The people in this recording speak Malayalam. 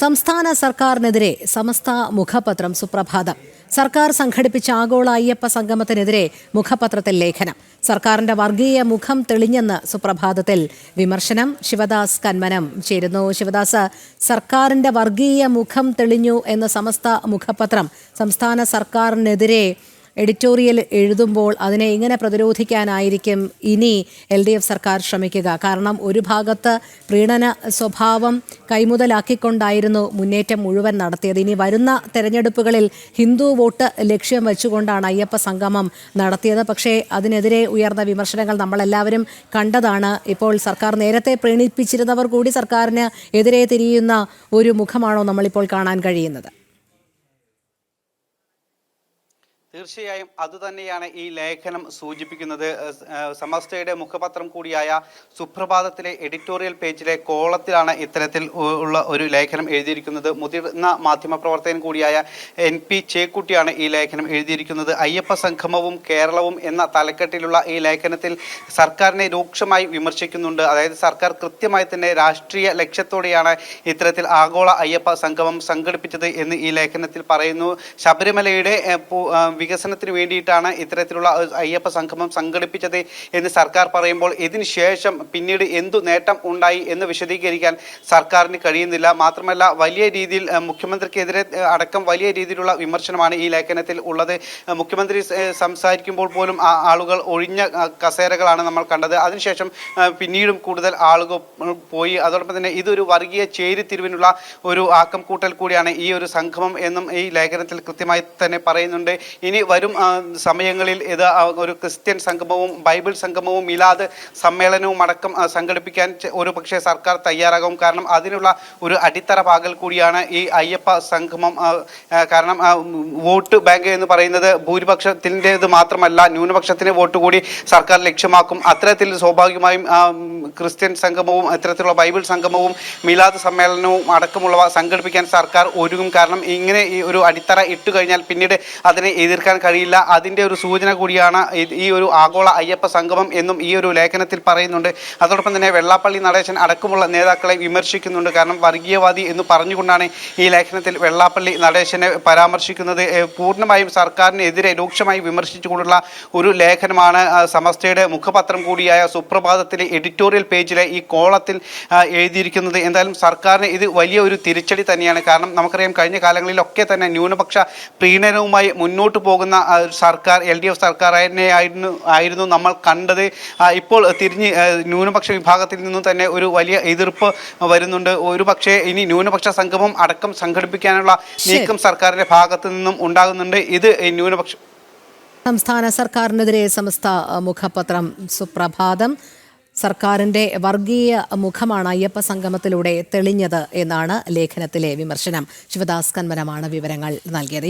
സംസ്ഥാന സർക്കാരിനെതിരെ സമസ്ത മുഖപത്രം സുപ്രഭാതം. സർക്കാർ സംഘടിപ്പിച്ച ആഗോള അയ്യപ്പ സംഗമത്തിനെതിരെ മുഖപത്രത്തിൽ ലേഖനം. സർക്കാരിന്റെ വർഗീയ മുഖം തെളിഞ്ഞെന്ന് സുപ്രഭാതത്തിൽ വിമർശനം. ശിവദാസ് കന്മനം ചേരുന്നു. ശിവദാസ്, സർക്കാരിന്റെ വർഗീയ മുഖം തെളിഞ്ഞു എന്ന് സമസ്ത മുഖപത്രം സംസ്ഥാന സർക്കാരിനെതിരെ എഡിറ്റോറിയൽ എഴുതുമ്പോൾ അതിനെ ഇങ്ങനെ പ്രതിരോധിക്കാനായിരിക്കും ഇനി LDF സർക്കാർ ശ്രമിക്കുക. കാരണം ഒരു ഭാഗത്ത് പ്രീണന സ്വഭാവം കൈമുതലാക്കിക്കൊണ്ടായിരുന്നു മുന്നേറ്റം മുഴുവൻ നടത്തിയത്. ഇനി വരുന്ന തെരഞ്ഞെടുപ്പുകളിൽ ഹിന്ദു വോട്ട് ലക്ഷ്യം വെച്ചുകൊണ്ടാണ് അയ്യപ്പ സംഗമം നടത്തിയത്. പക്ഷേ അതിനെതിരെ ഉയർന്ന വിമർശനങ്ങൾ നമ്മളെല്ലാവരും കണ്ടതാണ്. ഇപ്പോൾ സർക്കാർ നേരത്തെ പ്രീണിപ്പിച്ചിരുന്നവർ കൂടി സർക്കാരിന് എതിരെ തിരിയുന്ന ഒരു മുഖമാണോ നമ്മളിപ്പോൾ കാണാൻ കഴിയുന്നത്? തീർച്ചയായും അതുതന്നെയാണ് ഈ ലേഖനം സൂചിപ്പിക്കുന്നത്. സമസ്തയുടെ മുഖപത്രം കൂടിയായ സുപ്രഭാതത്തിലെ എഡിറ്റോറിയൽ പേജിലെ കോളത്തിലാണ് ഇത്തരത്തിൽ ഉള്ള ഒരു ലേഖനം എഴുതിയിരിക്കുന്നത്. മുതിർന്ന മാധ്യമപ്രവർത്തകൻ കൂടിയായ NP ചേക്കുട്ടിയാണ് ഈ ലേഖനം എഴുതിയിരിക്കുന്നത്. അയ്യപ്പ സംഗമവും കേരളവും എന്ന തലക്കെട്ടിലുള്ള ഈ ലേഖനത്തിൽ സർക്കാരിനെ രൂക്ഷമായി വിമർശിക്കുന്നുണ്ട്. അതായത് സർക്കാർ കൃത്യമായി തന്നെ രാഷ്ട്രീയ ലക്ഷ്യത്തോടെയാണ് ഇത്തരത്തിൽ ആഗോള അയ്യപ്പ സംഗമം സംഘടിപ്പിച്ചത് എന്ന് ഈ ലേഖനത്തിൽ പറയുന്നു. ശബരിമലയുടെ വികസനത്തിന് വേണ്ടിയിട്ടാണ് ഇത്തരത്തിലുള്ള അയ്യപ്പ സംഗമം സംഘടിപ്പിച്ചത് എന്ന് സർക്കാർ പറയുമ്പോൾ ഇതിന് ശേഷം പിന്നീട് എന്തു നേട്ടം ഉണ്ടായി എന്ന് വിശദീകരിക്കാൻ സർക്കാരിന് കഴിയുന്നില്ല. മാത്രമല്ല വലിയ രീതിയിൽ മുഖ്യമന്ത്രിക്കെതിരെ അടക്കം വലിയ രീതിയിലുള്ള വിമർശനമാണ് ഈ ലേഖനത്തിൽ ഉള്ളത്. മുഖ്യമന്ത്രി സംസാരിക്കുമ്പോൾ പോലും ആളുകൾ ഒഴിഞ്ഞ കസേരകളാണ് നമ്മൾ കണ്ടത്. അതിനുശേഷം പിന്നീടും കൂടുതൽ ആളുകൾ പോയി. അതോടൊപ്പം തന്നെ ഇതൊരു വർഗീയ ചേരിതിരിവിനുള്ള ഒരു ആക്കം കൂട്ടൽ കൂടിയാണ് ഈ ഒരു സംഗമം എന്നും ഈ ലേഖനത്തിൽ കൃത്യമായി തന്നെ പറയുന്നുണ്ട്. ഇനി വരും സമയങ്ങളിൽ ഇത് ഒരു ക്രിസ്ത്യൻ സംഗമവും ബൈബിൾ സംഗമവും മിലാദ് സമ്മേളനവും അടക്കം സംഘടിപ്പിക്കാൻ ഒരു പക്ഷേ സർക്കാർ തയ്യാറാകും. കാരണം അതിനുള്ള ഒരു അടിത്തറ പാകൽ കൂടിയാണ് ഈ അയ്യപ്പ സംഗമം. കാരണം വോട്ട് ബാങ്ക് എന്ന് പറയുന്നത് ഭൂരിപക്ഷത്തിൻ്റേത് മാത്രമല്ല, ന്യൂനപക്ഷത്തിന് വോട്ട് കൂടി സർക്കാർ ലക്ഷ്യമാക്കും. അത്തരത്തിൽ സ്വാഭാവികമായും ക്രിസ്ത്യൻ സംഗമവും അത്തരത്തിലുള്ള ബൈബിൾ സംഗമവും മിലാദ് സമ്മേളനവും അടക്കമുള്ളവ സംഘടിപ്പിക്കാൻ സർക്കാർ ഒരുങ്ങും. കാരണം ഇങ്ങനെ ഈ ഒരു അടിത്തറ ഇട്ടു കഴിഞ്ഞാൽ പിന്നീട് അതിനെ എതിർക്കാൻ കഴിയില്ല. അതിൻ്റെ ഒരു സൂചന കൂടിയാണ് ഈ ഒരു ആഗോള അയ്യപ്പ സംഗമം എന്നും ഈ ഒരു ലേഖനത്തിൽ പറയുന്നുണ്ട്. അതോടൊപ്പം തന്നെ വെള്ളാപ്പള്ളി നടേശൻ അടക്കമുള്ള നേതാക്കളെ വിമർശിക്കുന്നുണ്ട്. കാരണം വർഗീയവാദി എന്ന് പറഞ്ഞുകൊണ്ടാണ് ഈ ലേഖനത്തിൽ വെള്ളാപ്പള്ളി നടേശനെ പരാമർശിക്കുന്നത്. പൂർണ്ണമായും സർക്കാരിനെതിരെ രൂക്ഷമായി വിമർശിച്ചുകൊണ്ടുള്ള ഒരു ലേഖനമാണ് സമസ്തയുടെ മുഖപത്രം കൂടിയായ സുപ്രഭാതത്തിലെ എഡിറ്റോറിയൽ പേജിലെ ഈ കോളത്തിൽ എഴുതിയിരിക്കുന്നത്. എന്തായാലും സർക്കാരിന് ഇത് വലിയ ഒരു തിരിച്ചടി തന്നെയാണ്. കാരണം നമുക്കറിയാം കഴിഞ്ഞ കാലങ്ങളിലൊക്കെ തന്നെ ന്യൂനപക്ഷ പ്രീണനവുമായി മുന്നോട്ട് പോകുന്ന സർക്കാർ LDF സർക്കാർ ആയിരുന്നു നമ്മൾ കണ്ടത്. ഇപ്പോൾ തിരിഞ്ഞ് ന്യൂനപക്ഷ വിഭാഗത്തിൽ നിന്നും തന്നെ ഒരു വലിയ എതിർപ്പ് വരുന്നുണ്ട്. ഒരു പക്ഷേ ഇനി ന്യൂനപക്ഷ സംഗമം അടക്കം സംഘടിപ്പിക്കാനുള്ള നീക്കം സർക്കാരിന്റെ ഭാഗത്തു നിന്നും ഉണ്ടാകുന്നുണ്ട്. ഇത് ന്യൂനപക്ഷ സംസ്ഥാന സർക്കാരിനെതിരെ സമസ്ത മുഖപത്രം സുപ്രഭാതം. സർക്കാരിന്റെ വർഗീയ മുഖമാണ് അയ്യപ്പ സംഗമത്തിലൂടെ തെളിഞ്ഞത് എന്നാണ് ലേഖനത്തിലെ വിമർശനം. ശിവദാസ് കന്മനമാണ് വിവരങ്ങൾ നൽകിയത്.